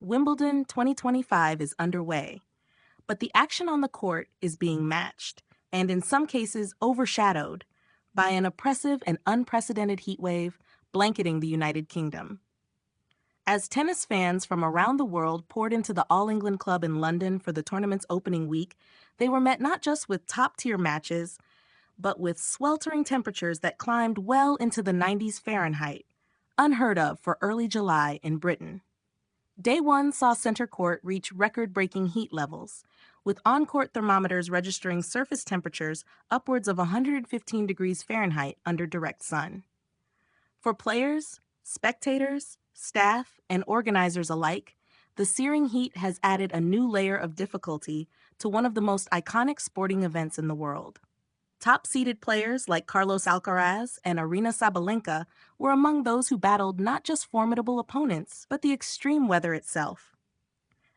Wimbledon 2025 is underway, but the action on the court is being matched, and in some cases overshadowed, by an oppressive and unprecedented heatwave blanketing the United Kingdom. As tennis fans from around the world poured into the All England Club in London for the tournament's opening week, they were met not just with top-tier matches, but with sweltering temperatures that climbed well into the 90s Fahrenheit, unheard of for early July in Britain. Day one saw center court reach record-breaking heat levels, with on-court thermometers registering surface temperatures upwards of 115 degrees Fahrenheit under direct sun. For players, spectators, staff, and organizers alike, the searing heat has added a new layer of difficulty to one of the most iconic sporting events in the world. Top-seeded players like Carlos Alcaraz and Aryna Sabalenka were among those who battled not just formidable opponents, but the extreme weather itself.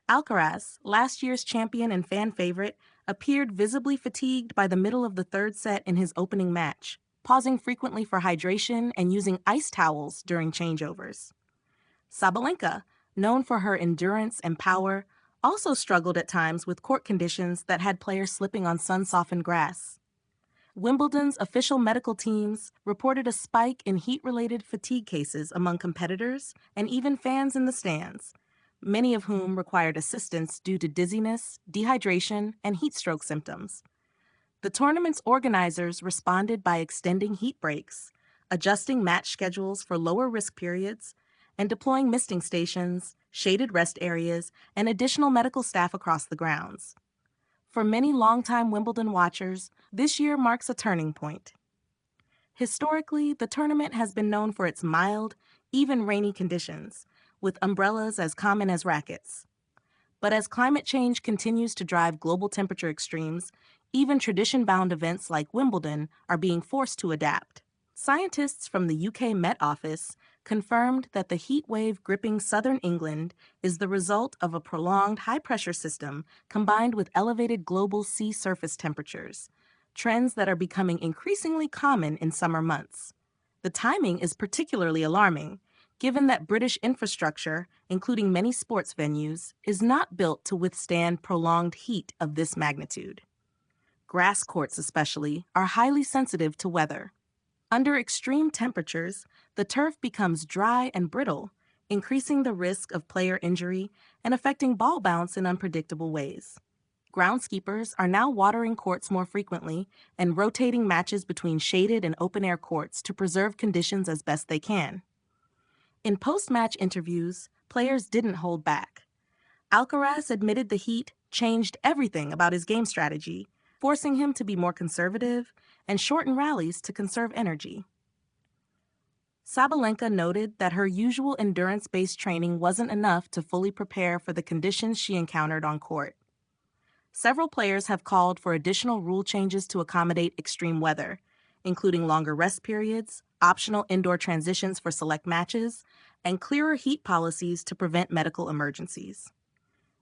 Alcaraz, last year's champion and fan favorite, appeared visibly fatigued by the middle of the third set in his opening match, pausing frequently for hydration and using ice towels during changeovers. Sabalenka, known for her endurance and power, also struggled at times with court conditions that had players slipping on sun-softened grass. Wimbledon's official medical teams reported a spike in heat-related fatigue cases among competitors and even fans in the stands, many of whom required assistance due to dizziness, dehydration, and heat stroke symptoms. The tournament's organizers responded by extending heat breaks, adjusting match schedules for lower risk periods, and deploying misting stations, shaded rest areas, and additional medical staff across the grounds. For many longtime Wimbledon watchers, this year marks a turning point. Historically, the tournament has been known for its mild, even rainy conditions, with umbrellas as common as rackets. But as climate change continues to drive global temperature extremes, even tradition-bound events like Wimbledon are being forced to adapt. Scientists from the UK Met Office confirmed that the heat wave gripping southern England is the result of a prolonged high-pressure system combined with elevated global sea surface temperatures, trends that are becoming increasingly common in summer months. The timing is particularly alarming, given that British infrastructure, including many sports venues, is not built to withstand prolonged heat of this magnitude. Grass courts especially are highly sensitive to weather. Under extreme temperatures, the turf becomes dry and brittle, increasing the risk of player injury and affecting ball bounce in unpredictable ways. Groundskeepers are now watering courts more frequently and rotating matches between shaded and open-air courts to preserve conditions as best they can. In post-match interviews, players didn't hold back. Alcaraz admitted the heat changed everything about his game strategy, forcing him to be more conservative and shorten rallies to conserve energy. Sabalenka noted that her usual endurance-based training wasn't enough to fully prepare for the conditions she encountered on court. Several players have called for additional rule changes to accommodate extreme weather, including longer rest periods, optional indoor transitions for select matches, and clearer heat policies to prevent medical emergencies.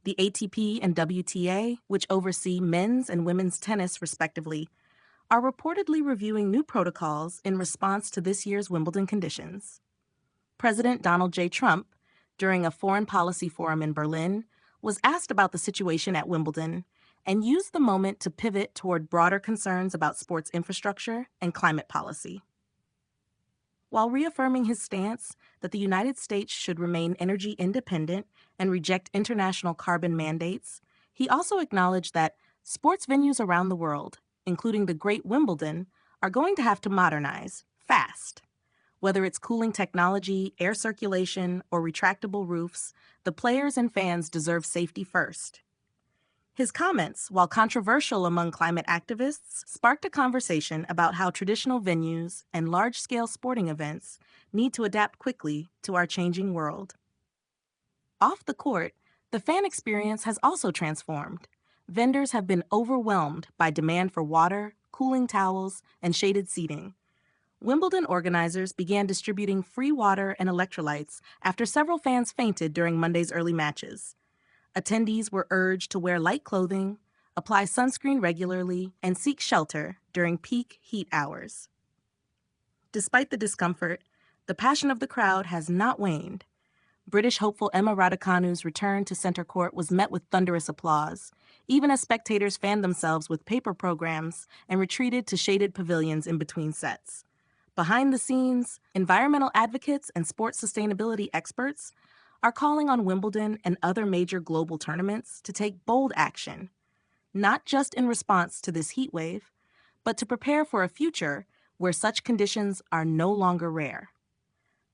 The ATP and WTA, which oversee men's and women's tennis respectively, are reportedly reviewing new protocols in response to this year's Wimbledon conditions. President Donald J. Trump, during a foreign policy forum in Berlin, was asked about the situation at Wimbledon and used the moment to pivot toward broader concerns about sports infrastructure and climate policy. While reaffirming his stance that the United States should remain energy independent and reject international carbon mandates, he also acknowledged that sports venues around the world, including the Great Wimbledon, are going to have to modernize fast. Whether it's cooling technology, air circulation, or retractable roofs, the players and fans deserve safety first. His comments, while controversial among climate activists, sparked a conversation about how traditional venues and large-scale sporting events need to adapt quickly to our changing world. Off the court, the fan experience has also transformed. Vendors have been overwhelmed by demand for water, cooling towels, and shaded seating. Wimbledon organizers began distributing free water and electrolytes after several fans fainted during Monday's early matches. Attendees were urged to wear light clothing, apply sunscreen regularly, and seek shelter during peak heat hours. Despite the discomfort, the passion of the crowd has not waned. British hopeful Emma Raducanu's return to center court was met with thunderous applause, even as spectators fanned themselves with paper programs and retreated to shaded pavilions in between sets. Behind the scenes, environmental advocates and sports sustainability experts are calling on Wimbledon and other major global tournaments to take bold action, not just in response to this heat wave, but to prepare for a future where such conditions are no longer rare.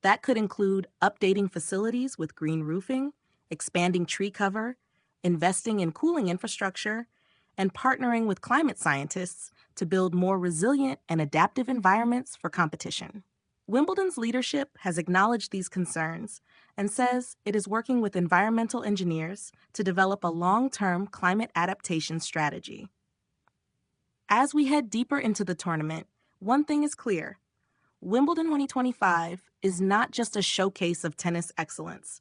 That could include updating facilities with green roofing, expanding tree cover, investing in cooling infrastructure, and partnering with climate scientists to build more resilient and adaptive environments for competition. Wimbledon's leadership has acknowledged these concerns and says it is working with environmental engineers to develop a long-term climate adaptation strategy. As we head deeper into the tournament, one thing is clear. Wimbledon 2025 is not just a showcase of tennis excellence.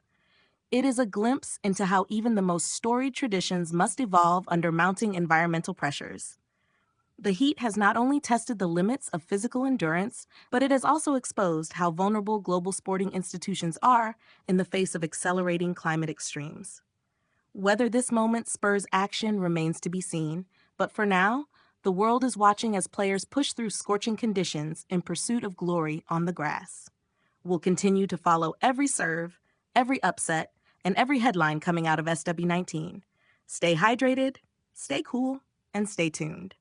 It is a glimpse into how even the most storied traditions must evolve under mounting environmental pressures. The heat has not only tested the limits of physical endurance, but it has also exposed how vulnerable global sporting institutions are in the face of accelerating climate extremes. Whether this moment spurs action remains to be seen, but for now, the world is watching as players push through scorching conditions in pursuit of glory on the grass. We'll continue to follow every serve, every upset, and every headline coming out of SW19. Stay hydrated, stay cool, and stay tuned.